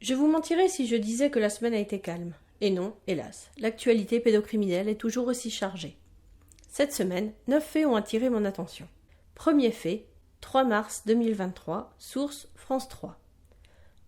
Je vous mentirais si je disais que la semaine a été calme. Et non, hélas, l'actualité pédocriminelle est toujours aussi chargée. Cette semaine, 9 faits ont attiré mon attention. Premier fait, 3 mars 2023, source France 3.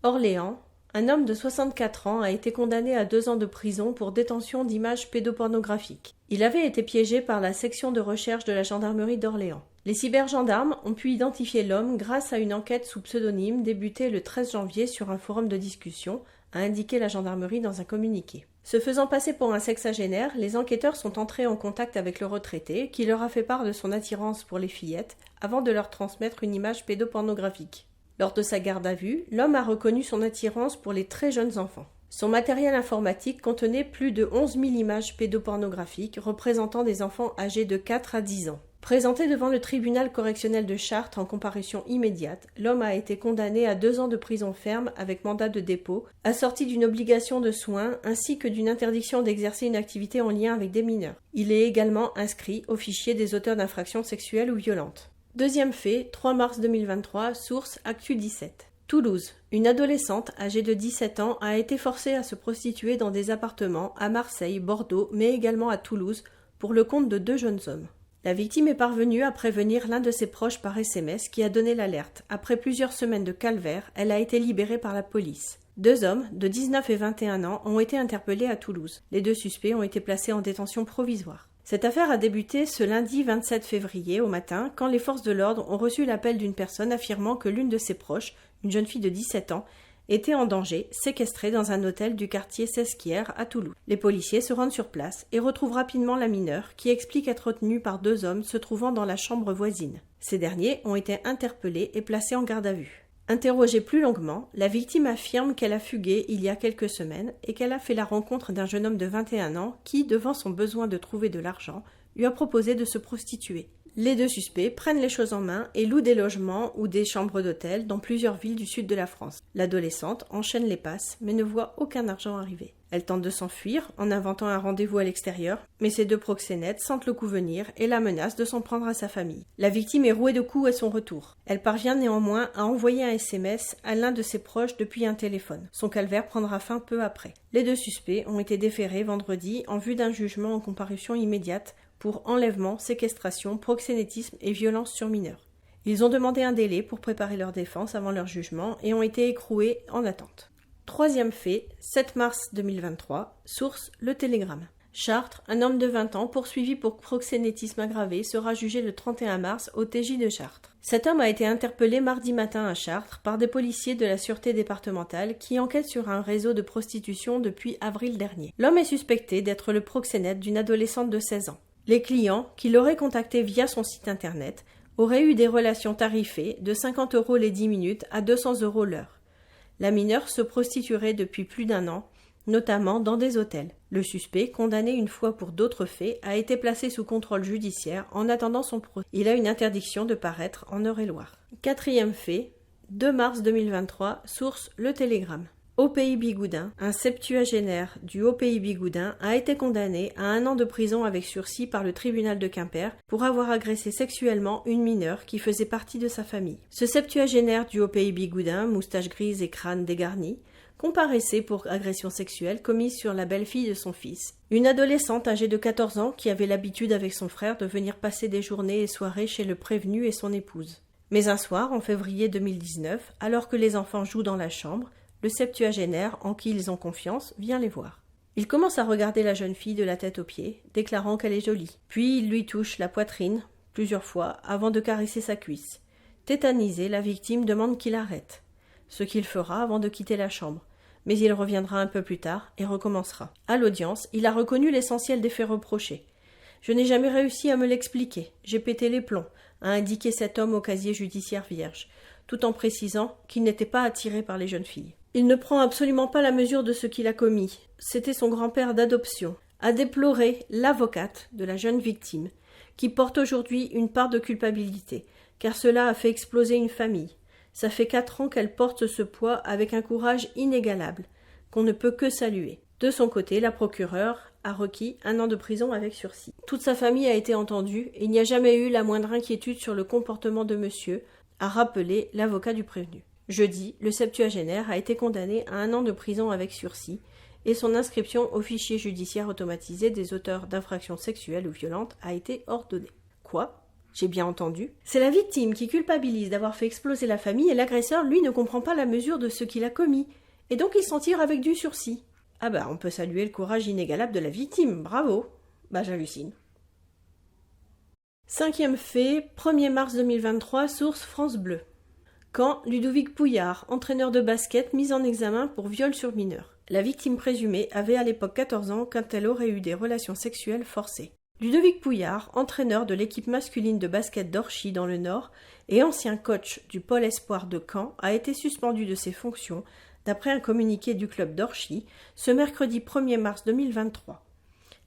Orléans, un homme de 64 ans a été condamné à 2 ans de prison pour détention d'images pédopornographiques. Il avait été piégé par la section de recherche de la gendarmerie d'Orléans. Les cybergendarmes ont pu identifier l'homme grâce à une enquête sous pseudonyme débutée le 13 janvier sur un forum de discussion, a indiqué la gendarmerie dans un communiqué. Se faisant passer pour un sexagénaire, les enquêteurs sont entrés en contact avec le retraité, qui leur a fait part de son attirance pour les fillettes, avant de leur transmettre une image pédopornographique. Lors de sa garde à vue, l'homme a reconnu son attirance pour les très jeunes enfants. Son matériel informatique contenait plus de 11 000 images pédopornographiques représentant des enfants âgés de 4 à 10 ans. Présenté devant le tribunal correctionnel de Chartres en comparution immédiate, l'homme a été condamné à 2 ans de prison ferme avec mandat de dépôt, assorti d'une obligation de soins ainsi que d'une interdiction d'exercer une activité en lien avec des mineurs. Il est également inscrit au fichier des auteurs d'infractions sexuelles ou violentes. Deuxième fait, 3 mars 2023, source Actu 17. Toulouse. Une adolescente âgée de 17 ans a été forcée à se prostituer dans des appartements à Marseille, Bordeaux, mais également à Toulouse, pour le compte de 2 jeunes hommes. La victime est parvenue à prévenir l'un de ses proches par SMS qui a donné l'alerte. Après plusieurs semaines de calvaire, elle a été libérée par la police. 2 hommes, de 19 et 21 ans, ont été interpellés à Toulouse. Les 2 suspects ont été placés en détention provisoire. Cette affaire a débuté ce lundi 27 février au matin, quand les forces de l'ordre ont reçu l'appel d'une personne affirmant que l'une de ses proches, une jeune fille de 17 ans, était en danger, séquestrée dans un hôtel du quartier Sesquières à Toulouse. Les policiers se rendent sur place et retrouvent rapidement la mineure, qui explique être retenue par 2 hommes se trouvant dans la chambre voisine. Ces derniers ont été interpellés et placés en garde à vue. Interrogée plus longuement, la victime affirme qu'elle a fugué il y a quelques semaines et qu'elle a fait la rencontre d'un jeune homme de 21 ans qui, devant son besoin de trouver de l'argent, lui a proposé de se prostituer. Les 2 suspects prennent les choses en main et louent des logements ou des chambres d'hôtel dans plusieurs villes du sud de la France. L'adolescente enchaîne les passes mais ne voit aucun argent arriver. Elle tente de s'enfuir en inventant un rendez-vous à l'extérieur, mais ses 2 proxénètes sentent le coup venir et la menacent de s'en prendre à sa famille. La victime est rouée de coups à son retour. Elle parvient néanmoins à envoyer un SMS à l'un de ses proches depuis un téléphone. Son calvaire prendra fin peu après. Les 2 suspects ont été déférés vendredi en vue d'un jugement en comparution immédiate pour enlèvement, séquestration, proxénétisme et violence sur mineurs. Ils ont demandé un délai pour préparer leur défense avant leur jugement et ont été écroués en attente. Troisième fait, 7 mars 2023, source Le Télégramme. Chartres, un homme de 20 ans poursuivi pour proxénétisme aggravé sera jugé le 31 mars au TJ de Chartres. Cet homme a été interpellé mardi matin à Chartres par des policiers de la sûreté départementale qui enquêtent sur un réseau de prostitution depuis avril dernier. L'homme est suspecté d'être le proxénète d'une adolescente de 16 ans. Les clients, qui l'auraient contacté via son site internet, auraient eu des relations tarifées de 50 € les 10 minutes à 200 € l'heure. La mineure se prostituerait depuis plus d'1 an, notamment dans des hôtels. Le suspect, condamné une fois pour d'autres faits, a été placé sous contrôle judiciaire en attendant son procès. Il a une interdiction de paraître en Eure-et-Loir. Quatrième fait, 2 mars 2023, source Le Télégramme. Au Pays Bigoudin, un septuagénaire du Haut Pays Bigoudin a été condamné à 1 an de prison avec sursis par le tribunal de Quimper pour avoir agressé sexuellement une mineure qui faisait partie de sa famille. Ce septuagénaire du Haut Pays Bigoudin, moustache grise et crâne dégarni, comparaissait pour agression sexuelle commise sur la belle-fille de son fils, une adolescente âgée de 14 ans qui avait l'habitude avec son frère de venir passer des journées et soirées chez le prévenu et son épouse. Mais un soir, en février 2019, alors que les enfants jouent dans la chambre, le septuagénaire, en qui ils ont confiance, vient les voir. Il commence à regarder la jeune fille de la tête aux pieds, déclarant qu'elle est jolie. Puis il lui touche la poitrine, plusieurs fois, avant de caresser sa cuisse. Tétanisée, la victime demande qu'il arrête, ce qu'il fera avant de quitter la chambre. Mais il reviendra un peu plus tard et recommencera. À l'audience, il a reconnu l'essentiel des faits reprochés. « Je n'ai jamais réussi à me l'expliquer. J'ai pété les plombs », a indiqué cet homme au casier judiciaire vierge, tout en précisant qu'il n'était pas attiré par les jeunes filles. Il ne prend absolument pas la mesure de ce qu'il a commis. C'était son grand-père d'adoption, a déploré l'avocate de la jeune victime, qui porte aujourd'hui une part de culpabilité, car cela a fait exploser une famille. Ça fait 4 ans qu'elle porte ce poids avec un courage inégalable, qu'on ne peut que saluer. De son côté, la procureure a requis 1 an de prison avec sursis. Toute sa famille a été entendue et il n'y a jamais eu la moindre inquiétude sur le comportement de monsieur, a rappelé l'avocat du prévenu. Jeudi, le septuagénaire a été condamné à 1 an de prison avec sursis et son inscription au fichier judiciaire automatisé des auteurs d'infractions sexuelles ou violentes a été ordonnée. Quoi ? J'ai bien entendu. C'est la victime qui culpabilise d'avoir fait exploser la famille et l'agresseur, lui, ne comprend pas la mesure de ce qu'il a commis. Et donc il s'en tire avec du sursis. Ah bah, on peut saluer le courage inégalable de la victime, bravo. Bah, j'hallucine. 5e fait, 1er mars 2023, source France Bleu. Caen, Ludovic Pouillard, entraîneur de basket, mis en examen pour viol sur mineur. La victime présumée avait à l'époque 14 ans quand elle aurait eu des relations sexuelles forcées. Ludovic Pouillard, entraîneur de l'équipe masculine de basket d'Orchy dans le Nord et ancien coach du Pôle Espoir de Caen, a été suspendu de ses fonctions d'après un communiqué du club d'Orchy ce mercredi 1er mars 2023.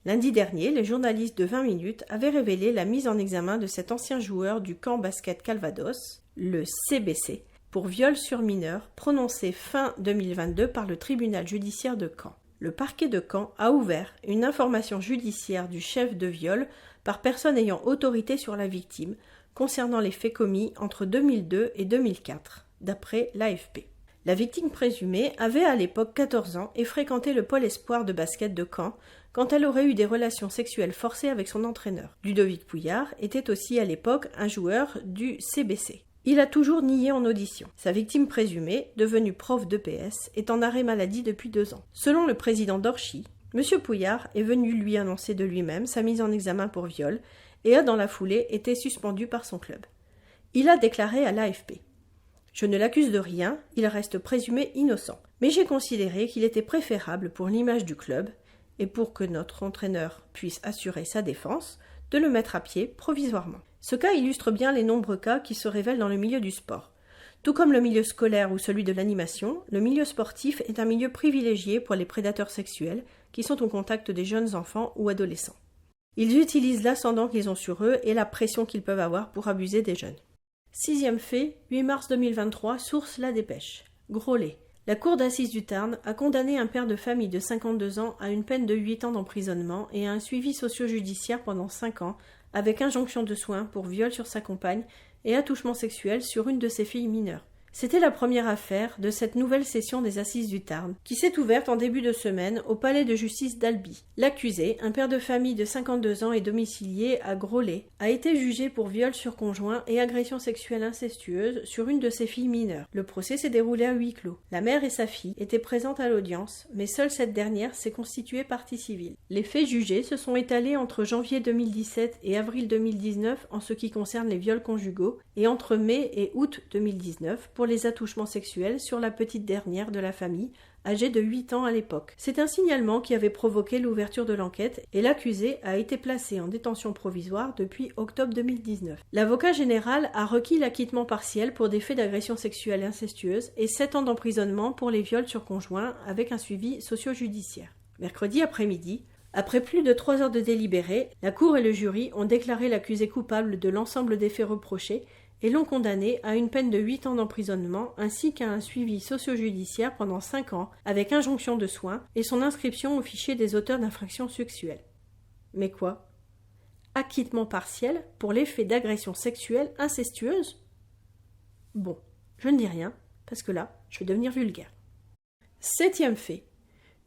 Lundi dernier, les journalistes de 20 minutes avaient révélé la mise en examen de cet ancien joueur du Caen Basket Calvados, le CBC, pour viol sur mineur prononcé fin 2022 par le tribunal judiciaire de Caen. Le parquet de Caen a ouvert une information judiciaire du chef de viol par personne ayant autorité sur la victime concernant les faits commis entre 2002 et 2004, d'après l'AFP. La victime présumée avait à l'époque 14 ans et fréquentait le pôle espoir de basket de Caen quand elle aurait eu des relations sexuelles forcées avec son entraîneur. Ludovic Pouillard était aussi à l'époque un joueur du CBC. Il a toujours nié en audition. Sa victime présumée, devenue prof d'EPS, est en arrêt maladie depuis 2 ans. Selon le président d'Orchy, M. Pouillard est venu lui annoncer de lui-même sa mise en examen pour viol et a dans la foulée été suspendu par son club. Il a déclaré à l'AFP : « Je ne l'accuse de rien, il reste présumé innocent. Mais j'ai considéré qu'il était préférable pour l'image du club et pour que notre entraîneur puisse assurer sa défense, de le mettre à pied provisoirement. » Ce cas illustre bien les nombreux cas qui se révèlent dans le milieu du sport. Tout comme le milieu scolaire ou celui de l'animation, le milieu sportif est un milieu privilégié pour les prédateurs sexuels qui sont au contact des jeunes enfants ou adolescents. Ils utilisent l'ascendant qu'ils ont sur eux et la pression qu'ils peuvent avoir pour abuser des jeunes. 6e fait, 8 mars 2023, source La Dépêche. Groslay. La cour d'assises du Tarn a condamné un père de famille de 52 ans à une peine de 8 ans d'emprisonnement et à un suivi socio-judiciaire pendant 5 ans avec injonction de soins pour viol sur sa compagne et attouchement sexuel sur une de ses filles mineures. C'était la première affaire de cette nouvelle session des Assises du Tarn, qui s'est ouverte en début de semaine au palais de justice d'Albi. L'accusé, un père de famille de 52 ans et domicilié à Groslay, a été jugé pour viol sur conjoint et agression sexuelle incestueuse sur une de ses filles mineures. Le procès s'est déroulé à huis clos. La mère et sa fille étaient présentes à l'audience, mais seule cette dernière s'est constituée partie civile. Les faits jugés se sont étalés entre janvier 2017 et avril 2019 en ce qui concerne les viols conjugaux, et entre mai et août 2019 pour les attouchements sexuels sur la petite dernière de la famille, âgée de 8 ans à l'époque. C'est un signalement qui avait provoqué l'ouverture de l'enquête et l'accusé a été placé en détention provisoire depuis octobre 2019. L'avocat général a requis l'acquittement partiel pour des faits d'agression sexuelle incestueuse et 7 ans d'emprisonnement pour les viols sur conjoint avec un suivi socio-judiciaire. Mercredi après-midi, après plus de 3 heures de délibéré, la Cour et le jury ont déclaré l'accusé coupable de l'ensemble des faits reprochés et l'ont condamné à une peine de 8 ans d'emprisonnement ainsi qu'à un suivi socio-judiciaire pendant 5 ans avec injonction de soins et son inscription au fichier des auteurs d'infractions sexuelles. Mais quoi ? Acquittement partiel pour les faits d'agression sexuelle incestueuse ? Bon, je ne dis rien, parce que là, je vais devenir vulgaire. 7e fait.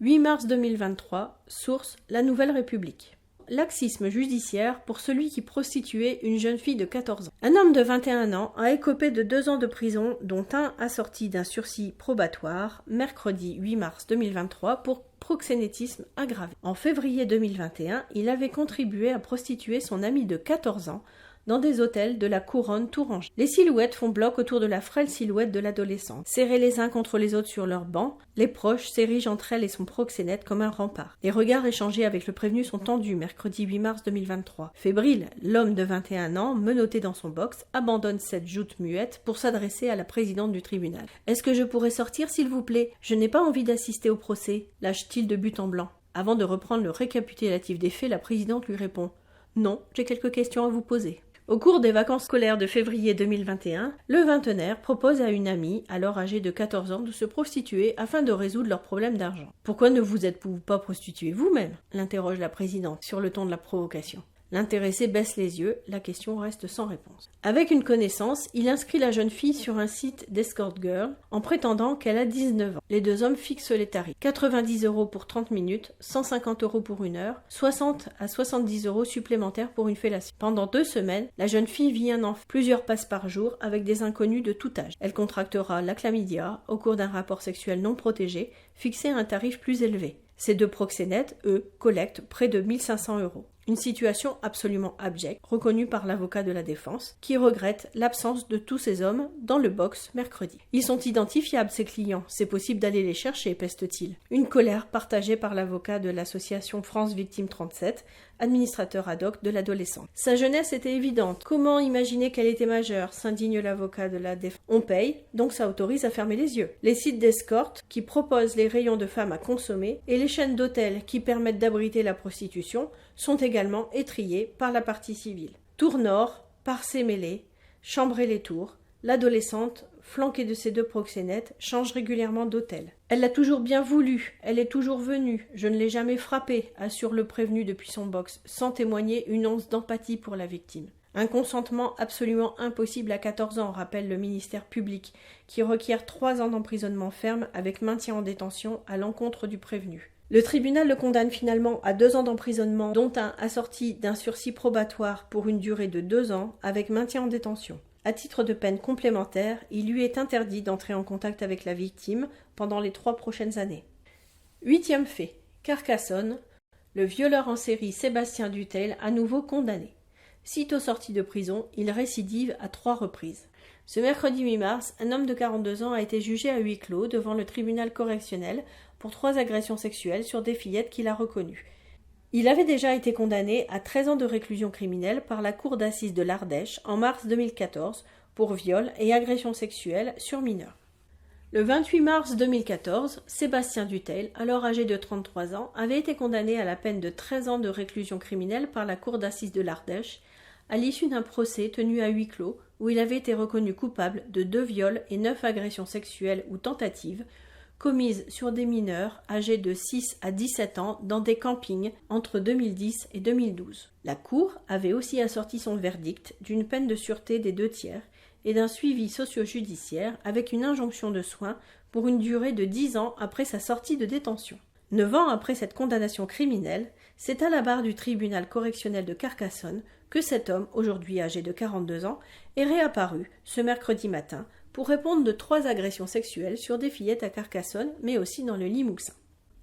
8 mars 2023, source La Nouvelle République. Laxisme judiciaire pour celui qui prostituait une jeune fille de 14 ans. Un homme de 21 ans a écopé de 2 ans de prison, dont un assorti d'un sursis probatoire, mercredi 8 mars 2023, pour proxénétisme aggravé. En février 2021, il avait contribué à prostituer son ami de 14 ans dans des hôtels de la couronne Tourangeau. Les silhouettes font bloc autour de la frêle silhouette de l'adolescente. Serrés les uns contre les autres sur leurs bancs, les proches s'érigent entre elle et son proxénète comme un rempart. Les regards échangés avec le prévenu sont tendus mercredi 8 mars 2023. Fébrile, l'homme de 21 ans, menotté dans son box, abandonne cette joute muette pour s'adresser à la présidente du tribunal. « Est-ce que je pourrais sortir, s'il vous plaît ? Je n'ai pas envie d'assister au procès », lâche-t-il de but en blanc. Avant de reprendre le récapitulatif des faits, la présidente lui répond « Non, j'ai quelques questions à vous poser ». Au cours des vacances scolaires de février 2021, le vingtenaire propose à une amie, alors âgée de 14 ans, de se prostituer afin de résoudre leurs problèmes d'argent. « Pourquoi ne vous êtes-vous pas prostituée vous-même » l'interroge la présidente sur le ton de la provocation. L'intéressé baisse les yeux, la question reste sans réponse. Avec une connaissance, il inscrit la jeune fille sur un site d'escort girl en prétendant qu'elle a 19 ans. Les deux hommes fixent les tarifs. 90 € pour 30 minutes, 150 € pour 1 heure, 60 à 70 € supplémentaires pour une fellation. Pendant 2 semaines, la jeune fille vit un enfant. Plusieurs passes par jour avec des inconnus de tout âge. Elle contractera la chlamydia au cours d'un rapport sexuel non protégé, fixé à un tarif plus élevé. Ces 2 proxénètes, eux, collectent près de 1 500 €. Une situation absolument abjecte, reconnue par l'avocat de la défense, qui regrette l'absence de tous ces hommes dans le box mercredi. Ils sont identifiables, ces clients, c'est possible d'aller les chercher, peste-t-il. Une colère partagée par l'avocat de l'association France Victime 37, administrateur ad hoc de l'adolescente. Sa jeunesse était évidente. Comment imaginer qu'elle était majeure, s'indigne l'avocat de la défense. On paye, donc ça autorise à fermer les yeux. Les sites d'escorte qui proposent les rayons de femmes à consommer et les chaînes d'hôtels qui permettent d'abriter la prostitution sont également étriés par la partie civile. Tour Nord, Parcé mêlé, Chambray-les-Tours, l'adolescente, flanquée de ses 2 proxénètes, change régulièrement d'hôtel. Elle l'a toujours bien voulu, elle est toujours venue, je ne l'ai jamais frappée, assure le prévenu depuis son box, sans témoigner une once d'empathie pour la victime. Un consentement absolument impossible à 14 ans, rappelle le ministère public, qui requiert 3 ans d'emprisonnement ferme avec maintien en détention à l'encontre du prévenu. Le tribunal le condamne finalement à 2 ans d'emprisonnement, dont un assorti d'un sursis probatoire pour une durée de 2 ans avec maintien en détention. À titre de peine complémentaire, il lui est interdit d'entrer en contact avec la victime pendant les 3 prochaines années. 8e fait. Carcassonne, le violeur en série Sébastien Dutheil à nouveau condamné. Sitôt sorti de prison, il récidive à 3 reprises. Ce mercredi 8 mars, un homme de 42 ans a été jugé à huis clos devant le tribunal correctionnel pour 3 agressions sexuelles sur des fillettes qu'il a reconnues. Il avait déjà été condamné à 13 ans de réclusion criminelle par la cour d'assises de l'Ardèche en mars 2014 pour viol et agression sexuelle sur mineurs. Le 28 mars 2014, Sébastien Dutheil, alors âgé de 33 ans, avait été condamné à la peine de 13 ans de réclusion criminelle par la cour d'assises de l'Ardèche à l'issue d'un procès tenu à huis clos où il avait été reconnu coupable de 2 viols et 9 agressions sexuelles ou tentatives commises sur des mineurs âgés de 6 à 17 ans dans des campings entre 2010 et 2012. La Cour avait aussi assorti son verdict d'une peine de sûreté des 2/3 et d'un suivi socio-judiciaire avec une injonction de soins pour une durée de 10 ans après sa sortie de détention. 9 ans après cette condamnation criminelle, c'est à la barre du tribunal correctionnel de Carcassonne que cet homme, aujourd'hui âgé de 42 ans, est réapparu ce mercredi matin pour répondre de 3 agressions sexuelles sur des fillettes à Carcassonne, mais aussi dans le Limousin.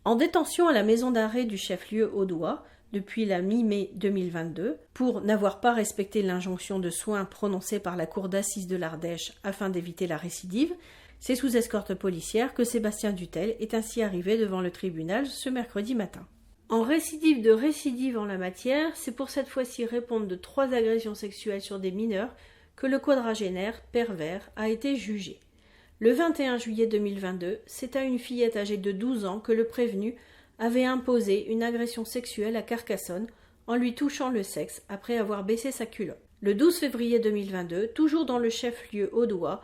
En détention à la maison d'arrêt du chef-lieu audois depuis la mi-mai 2022, pour n'avoir pas respecté l'injonction de soins prononcée par la cour d'assises de l'Ardèche afin d'éviter la récidive, c'est sous escorte policière que Sébastien Dutheil est ainsi arrivé devant le tribunal ce mercredi matin. En récidive de récidive en la matière, c'est pour cette fois-ci répondre de 3 agressions sexuelles sur des mineurs que le quadragénaire pervers a été jugé. Le 21 juillet 2022, c'est à une fillette âgée de 12 ans que le prévenu avait imposé une agression sexuelle à Carcassonne en lui touchant le sexe après avoir baissé sa culotte. Le 12 février 2022, toujours dans le chef-lieu audois,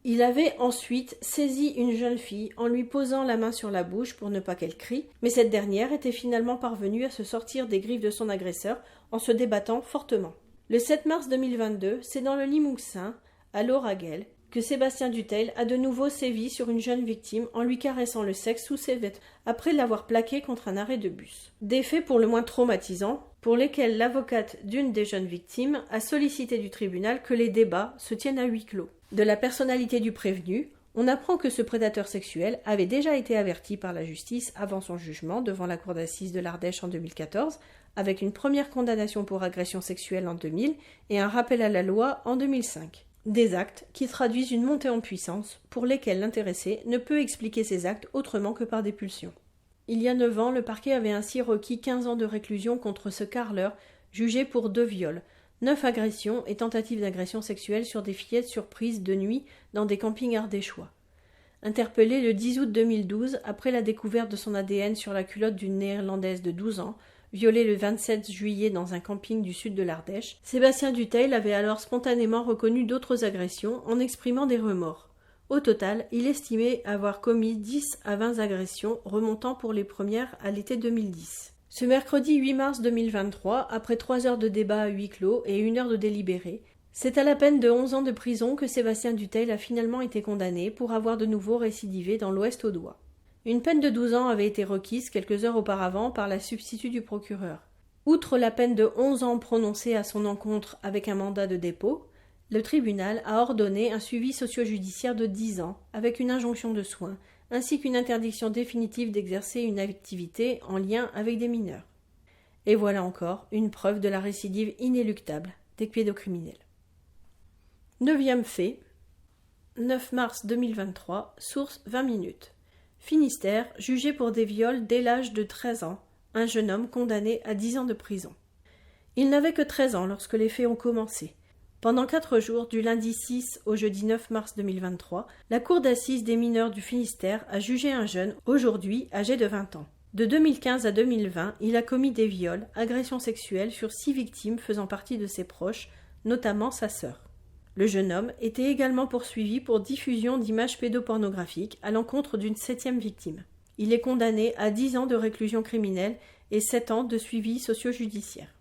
il avait ensuite saisi une jeune fille en lui posant la main sur la bouche pour ne pas qu'elle crie, mais cette dernière était finalement parvenue à se sortir des griffes de son agresseur en se débattant fortement. Le 7 mars 2022, c'est dans le Limousin, à Lauragais, que Sébastien Dutheil a de nouveau sévi sur une jeune victime en lui caressant le sexe sous ses vêtements, après l'avoir plaqué contre un arrêt de bus. Des faits pour le moins traumatisants, pour lesquels l'avocate d'une des jeunes victimes a sollicité du tribunal que les débats se tiennent à huis clos. De la personnalité du prévenu, on apprend que ce prédateur sexuel avait déjà été averti par la justice avant son jugement devant la cour d'assises de l'Ardèche en 2014, avec une première condamnation pour agression sexuelle en 2000 et un rappel à la loi en 2005. Des actes qui traduisent une montée en puissance pour lesquels l'intéressé ne peut expliquer ses actes autrement que par des pulsions. Il y a 9 ans, le parquet avait ainsi requis 15 ans de réclusion contre ce carleur jugé pour 2 viols, 9 agressions et tentatives d'agression sexuelle sur des fillettes surprises de nuit dans des campings ardéchois. Interpellé le 10 août 2012 après la découverte de son ADN sur la culotte d'une néerlandaise de 12 ans, violée le 27 juillet dans un camping du sud de l'Ardèche, Sébastien Dutheil avait alors spontanément reconnu d'autres agressions en exprimant des remords. Au total, il estimait avoir commis 10 à 20 agressions remontant pour les premières à l'été 2010. Ce mercredi 8 mars 2023, après 3 heures de débat à huis clos et 1 heure de délibéré, c'est à la peine de 11 ans de prison que Sébastien Dutheil a finalement été condamné pour avoir de nouveau récidivé dans l'Ouest audois. Une peine de 12 ans avait été requise quelques heures auparavant par la substitut du procureur. Outre la peine de 11 ans prononcée à son encontre avec un mandat de dépôt, le tribunal a ordonné un suivi socio-judiciaire de 10 ans avec une injonction de soins, ainsi qu'une interdiction définitive d'exercer une activité en lien avec des mineurs. Et voilà encore une preuve de la récidive inéluctable des pédocriminels. 9e fait, 9 mars 2023, source 20 minutes. Finistère, jugé pour des viols dès l'âge de 13 ans, un jeune homme condamné à 10 ans de prison. Il n'avait que 13 ans lorsque les faits ont commencé. Pendant 4 jours, du lundi 6 au jeudi 9 mars 2023, la cour d'assises des mineurs du Finistère a jugé un jeune, aujourd'hui âgé de 20 ans. De 2015 à 2020, il a commis des viols, agressions sexuelles sur 6 victimes faisant partie de ses proches, notamment sa sœur. Le jeune homme était également poursuivi pour diffusion d'images pédopornographiques à l'encontre d'une 7e victime. Il est condamné à 10 ans de réclusion criminelle et 7 ans de suivi socio-judiciaire.